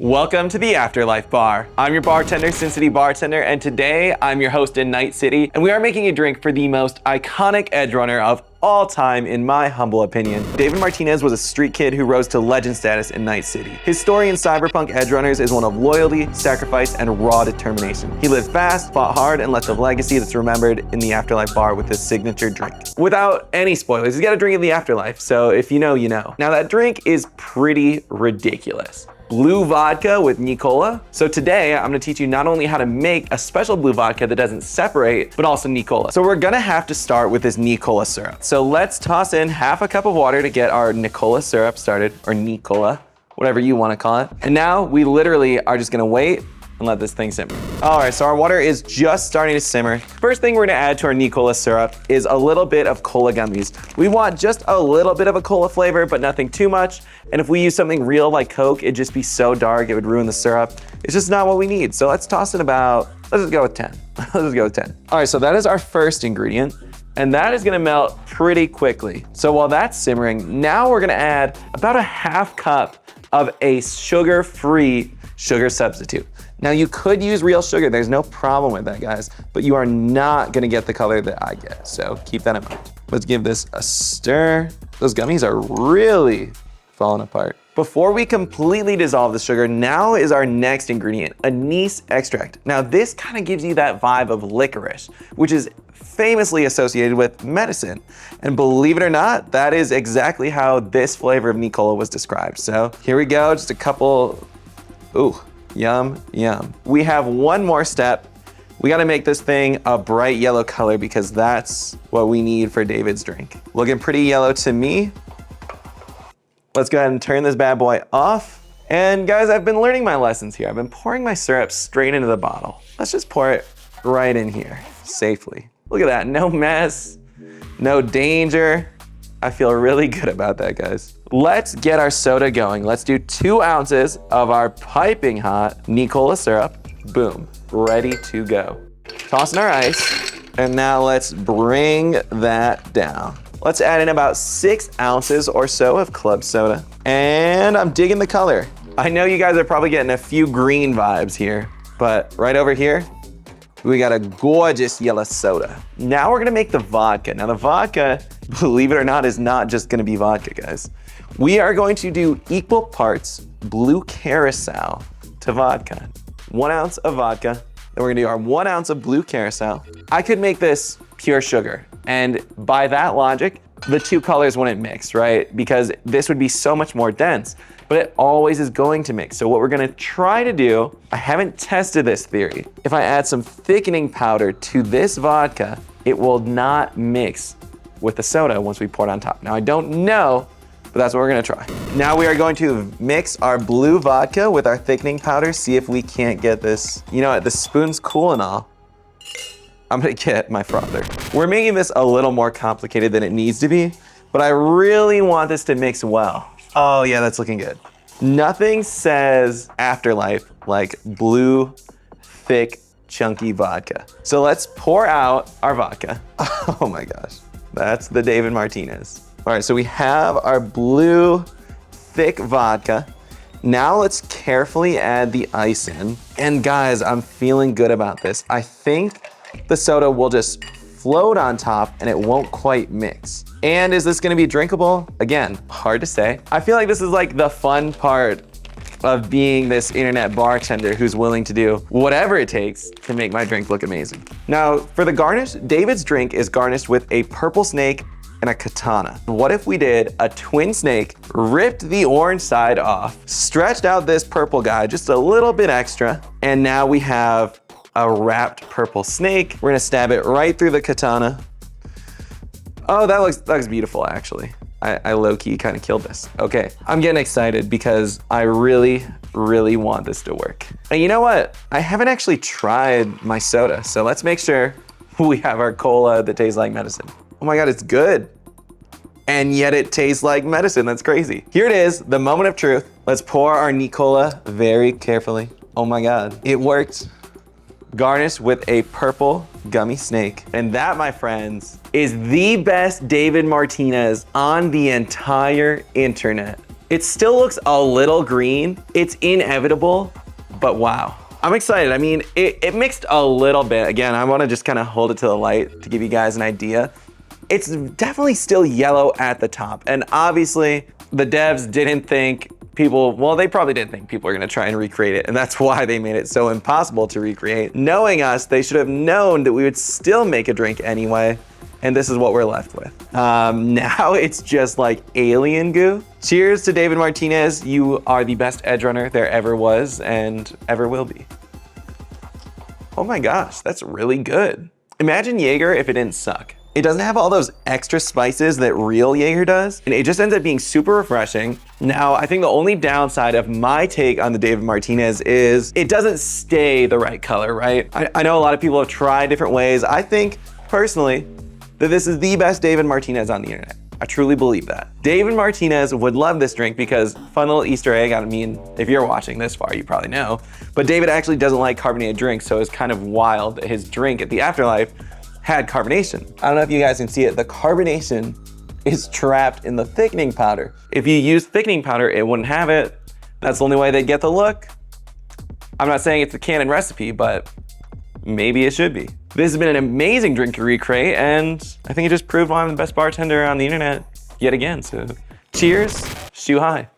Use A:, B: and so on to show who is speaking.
A: Welcome to the Afterlife Bar. I'm your bartender, Sin City Bartender, and today I'm your host in Night City, and we are making a drink for the most iconic Edgerunner of all time, in my humble opinion. David Martinez was a street kid who rose to legend status in Night City. His story in Cyberpunk Edgerunners is one of loyalty, sacrifice, and raw determination. He lived fast, fought hard, and left a legacy that's remembered in the Afterlife Bar with his signature drink. Without any spoilers, he's got a drink in the afterlife, so if you know, you know. Now that drink is pretty ridiculous. Blue vodka with NiCola. So today I'm gonna teach you not only how to make a special blue vodka that doesn't separate, but also NiCola. So we're gonna have to start with this NiCola syrup. So let's toss in half a cup of water to get our NiCola syrup started, or NiCola, whatever you wanna call it. And now we literally are just gonna wait and let this thing simmer. All right, so our water is just starting to simmer. First thing we're gonna add to our NiCola syrup is a little bit of cola gummies. We want just a little bit of a cola flavor, but nothing too much. And if we use something real like Coke, it'd just be so dark, it would ruin the syrup. It's just not what we need. So let's toss in about, let's just go with 10. Let's just go with 10. All right, so that is our first ingredient, and that is gonna melt pretty quickly. So while that's simmering, now we're gonna add about a half cup of a sugar-free sugar substitute. Now you could use real sugar, there's no problem with that, guys, but you are not gonna get the color that I get, so keep that in mind. Let's give this a stir. Those gummies are really falling apart. Before we completely dissolve the sugar, now is our next ingredient, anise extract. Now this kind of gives you that vibe of licorice, which is famously associated with medicine. And believe it or not, that is exactly how this flavor of NiCola was described. So here we go, just a couple, ooh. Yum, yum. We have one more step. We gotta make this thing a bright yellow color because that's what we need for David's drink. Looking pretty yellow to me. Let's go ahead and turn this bad boy off. And guys, I've been learning my lessons here. I've been pouring my syrup straight into the bottle. Let's just pour it right in here, safely. Look at that, no mess, no danger. I feel really good about that, guys. Let's get our soda going. Let's do 2 ounces of our piping hot NiCola syrup. Boom, ready to go. Toss in our ice, and now let's bring that down. Let's add in about 6 ounces or so of club soda. And I'm digging the color. I know you guys are probably getting a few green vibes here, but right over here, we got a gorgeous yellow soda. Now we're gonna make the vodka. Now the vodka, believe it or not, is not just gonna be vodka, guys. We are going to do equal parts blue carousel to vodka. 1 ounce of vodka, then we're gonna do our 1 ounce of blue carousel. I could make this pure sugar, and by that logic, the 2 colors wouldn't mix, right? Because this would be so much more dense, but it always is going to mix. So what we're gonna try to do, I haven't tested this theory. If I add some thickening powder to this vodka, it will not mix with the soda once we pour it on top. Now I don't know, but that's what we're gonna try. Now we are going to mix our blue vodka with our thickening powder, see if we can't get this. You know what, the spoon's cool and all. I'm gonna get my frother. We're making this a little more complicated than it needs to be, but I really want this to mix well. Oh yeah, that's looking good. Nothing says Afterlife like blue, thick, chunky vodka. So let's pour out our vodka. Oh my gosh, that's the David Martinez. All right, so we have our blue, thick vodka. Now let's carefully add the ice in. And guys, I'm feeling good about this. I think the soda will just float on top and it won't quite mix. And is this gonna be drinkable? Again, hard to say. I feel like this is like the fun part of being this internet bartender who's willing to do whatever it takes to make my drink look amazing. Now, for the garnish, David's drink is garnished with a purple snake and a katana. What if we did a twin snake, ripped the orange side off, stretched out this purple guy just a little bit extra, and now we have a wrapped purple snake. We're gonna stab it right through the katana. Oh, that looks beautiful, actually. I low-key kind of killed this. Okay, I'm getting excited because I really, really want this to work. And you know what? I haven't actually tried my soda, so let's make sure we have our cola that tastes like medicine. Oh my God, it's good. And yet it tastes like medicine, that's crazy. Here it is, the moment of truth. Let's pour our NiCola very carefully. Oh my God, it worked. Garnished with a purple gummy snake. And that, my friends, is the best David Martinez on the entire internet. It still looks a little green. It's inevitable, but wow. I'm excited. I mean, it mixed a little bit. Again, I wanna just kind of hold it to the light to give you guys an idea. It's definitely still yellow at the top. And obviously the devs didn't think people, well, they probably didn't think people are gonna try and recreate it. And that's why they made it so impossible to recreate. Knowing us, they should have known that we would still make a drink anyway. And this is what we're left with. Now it's just like alien goo. Cheers to David Martinez. You are the best Edgerunner there ever was and ever will be. Oh my gosh, that's really good. Imagine Jaeger if it didn't suck. It doesn't have all those extra spices that real Jaeger does, and it just ends up being super refreshing. Now, I think the only downside of my take on the David Martinez is it doesn't stay the right color, right? I know a lot of people have tried different ways. I think, personally, that this is the best David Martinez on the internet. I truly believe that. David Martinez would love this drink because, fun little Easter egg, I mean, if you're watching this far, you probably know, but David actually doesn't like carbonated drinks, so it's kind of wild that his drink at the Afterlife had carbonation. I don't know if you guys can see it, the carbonation is trapped in the thickening powder. If you use thickening powder, it wouldn't have it. That's the only way they get the look. I'm not saying it's a canon recipe, but maybe it should be. This has been an amazing drink to recreate, and I think it just proved why I'm the best bartender on the internet yet again. So cheers, shoe high.